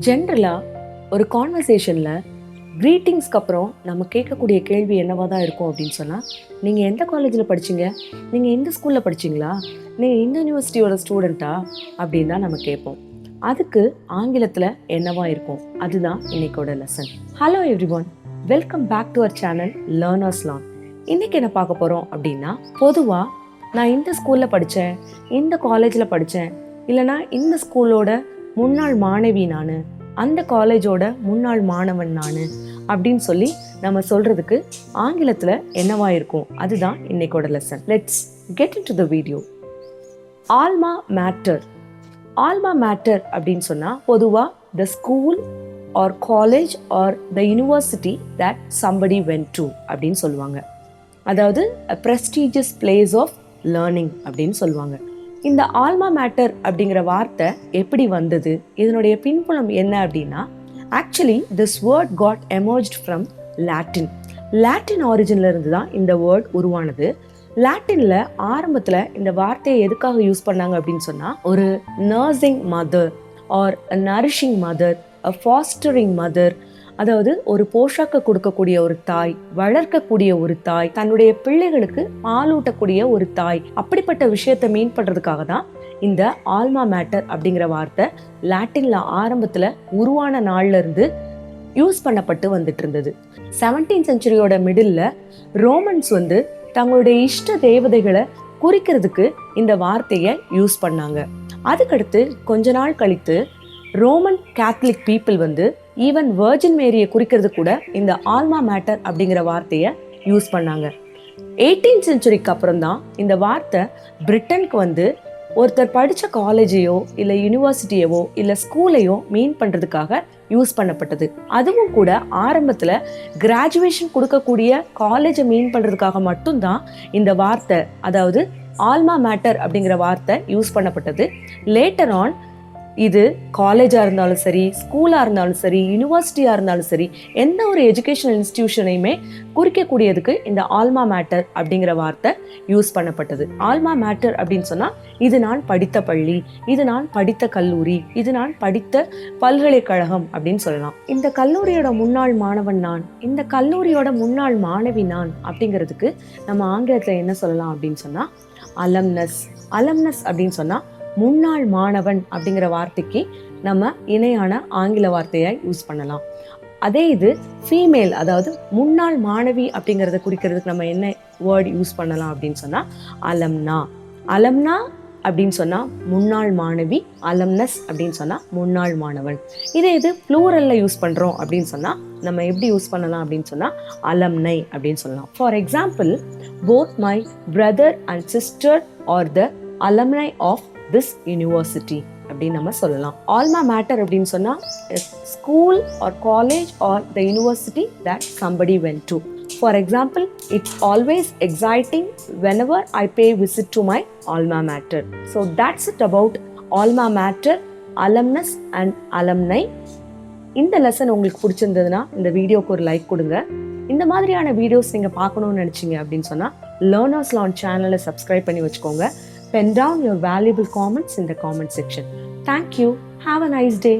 ஜென்ரலாக ஒரு கான்வர்சேஷனில் க்ரீட்டிங்ஸ்க்கு அப்புறம் நம்ம கேட்கக்கூடிய கேள்வி என்னவாக தான் இருக்கும் அப்படின்னு சொன்னால், நீங்கள் எந்த காலேஜில் படிச்சீங்க, நீங்கள் எந்த ஸ்கூலில் படிச்சிங்களா, நீங்கள் இந்த யூனிவர்சிட்டியோட ஸ்டூடெண்ட்டா அப்படின்னு தான் நம்ம கேட்போம். அதுக்கு ஆங்கிலத்தில் என்னவா இருக்கும், அதுதான் இன்னைக்கோட lesson. Hello everyone, welcome back to our channel learners. இன்றைக்கி என்ன பார்க்க போகிறோம் அப்படின்னா, பொதுவாக நான் இந்த ஸ்கூலில் படித்தேன், இந்த காலேஜில் படித்தேன், இல்லைனா இந்த ஸ்கூலோட முன்னாள் மாணவி நான், அந்த காலேஜோட முன்னாள் மாணவன் நான் அப்படின்னு சொல்லி நம்ம சொல்கிறதுக்கு ஆங்கிலத்தில் என்னவா இருக்கும், அதுதான் இன்னைக்கோட lesson. Let's get into the video. Alma mater. Alma mater அப்படின்னு சொன்னால் பொதுவாக the school or college or the university that somebody went to அப்படின்னு சொல்லுவாங்க. அதாவது a prestigious place of learning அப்படின்னு சொல்லுவாங்க. இந்த ஆல்மா மேட்டர் அப்படிங்கிற வார்த்தை எப்படி வந்தது, இதனுடைய பின்புலம் என்ன அப்படின்னா, actually this word got emerged from Latin. Latin ஆரிஜின்ல இருந்து தான் இந்த வேர்ட் உருவானது. லாட்டின்ல ஆரம்பத்தில் இந்த வார்த்தையை எதுக்காக யூஸ் பண்ணாங்க அப்படின்னு சொன்னால், ஒரு நர்சிங் மதர் ஆர் அ நரிஷிங் மதர், அ ஃபாஸ்டரிங் மதர், அதாவது ஒரு போஷாக்கு கொடுக்கக்கூடிய ஒரு தாய், வளர்க்கக்கூடிய ஒரு தாய், தன்னுடைய பிள்ளைகளுக்கு பாலூட்டக்கூடிய ஒரு தாய், அப்படிப்பட்ட விஷயத்தை மீன் பண்றதுக்காக தான் இந்த ஆல்மா மேட்டர் அப்படிங்கிற வார்த்தை லாட்டின்ல ஆரம்பத்துல உருவான நாள்ல இருந்து யூஸ் பண்ணப்பட்டு வந்துட்டு இருந்தது. 17th செஞ்சுரியோட மிடில்ல ரோமன்ஸ் தங்களுடைய இஷ்ட தேவதைகளை குறிக்கிறதுக்கு இந்த வார்த்தையை யூஸ் பண்ணாங்க. அதுக்கடுத்து கொஞ்ச நாள் கழித்து Roman Catholic people even virgin மேரியை குறிக்கிறது கூட இந்த ஆல்மா மேட்டர் அப்படிங்கிற வார்த்தையை யூஸ் பண்ணாங்க. 18th செஞ்சுரிக்கு அப்புறம் தான் இந்த வார்த்தை பிரிட்டனுக்கு ஒருத்தர் படித்த காலேஜையோ இல்லை யூனிவர்சிட்டியவோ இல்லை ஸ்கூலையோ மீன் பண்ணுறதுக்காக யூஸ் பண்ணப்பட்டது. அதுவும் கூட ஆரம்பத்தில் கிராஜுவேஷன் கொடுக்கக்கூடிய காலேஜை மீன் பண்ணுறதுக்காக மட்டும்தான் இந்த வார்த்தை, அதாவது ஆல்மா மேட்டர் அப்படிங்கிற வார்த்தை யூஸ் பண்ணப்பட்டது. லேட்டர் ஆன் இது காலேஜாக இருந்தாலும் சரி, ஸ்கூலாக இருந்தாலும் சரி, யூனிவர்சிட்டியாக இருந்தாலும் சரி, எந்த ஒரு எஜுகேஷனல் இன்ஸ்டிடியூஷனையுமே குறிக்கக்கூடியதுக்கு இந்த ஆல்மா மேட்டர் அப்படிங்கிற வார்த்தை யூஸ் பண்ணப்பட்டது. ஆல்மா மேட்டர் அப்படின்னு சொன்னால், இது நான் படித்த பள்ளி, இது நான் படித்த கல்லூரி, இது நான் படித்த பல்கலைக்கழகம் அப்படின்னு சொல்லலாம். இந்த கல்லூரியோட முன்னாள் மாணவன் நான், இந்த கல்லூரியோட முன்னாள் மாணவி நான் அப்படிங்கிறதுக்கு நம்ம ஆங்கிலத்தில் என்ன சொல்லலாம் அப்படின்னு சொன்னால் அலம்னஸ். அலம்னஸ் அப்படின்னு சொன்னால் முன்னாள் மாணவன் அப்படிங்கிற வார்த்தைக்கு நம்ம இணையான ஆங்கில வார்த்தையை யூஸ் பண்ணலாம். அதே இது ஃபீமேல், அதாவது முன்னாள் மாணவி அப்படிங்கிறத குறிக்கிறதுக்கு நம்ம என்ன வேர்ட் யூஸ் பண்ணலாம் அப்படின்னு சொன்னால் அலம்னா. அலம்னா அப்படின்னு சொன்னால் முன்னாள் மாணவி, அலம்னஸ் அப்படின்னு சொன்னால் முன்னாள் மாணவன். இதே இது ப்ளூரல்ல யூஸ் பண்ணுறோம் அப்படின்னு சொன்னால் நம்ம எப்படி யூஸ் பண்ணலாம் அப்படின்னு சொன்னால் அலம்னை அப்படின்னு சொல்லலாம். For example, both my brother and sister or the alumni of this university அப்படின்னு நம்ம சொல்லலாம். ஆல்மா மேட்டர் அப்படின்னு சொன்னா school or college or the university that somebody went to. For example, it's always exciting whenever I pay visit to my alma mater. So that's it about alma mater, alumnus and alumni. இந்த lesson உங்களுக்கு பிடிச்சிருந்ததுன்னா இந்த வீடியோக்கு ஒரு like கொடுங்க. இந்த மாதிரியான videos நீங்கள் பார்க்கணும்னு நினச்சிங்க அப்படின்னு சொன்னால் லேர்னர்ஸ் சேனலை சப்ஸ்கிரைப் பண்ணி வச்சுக்கோங்க. Pen down your valuable comments in the comment section. Thank you. Have a nice day.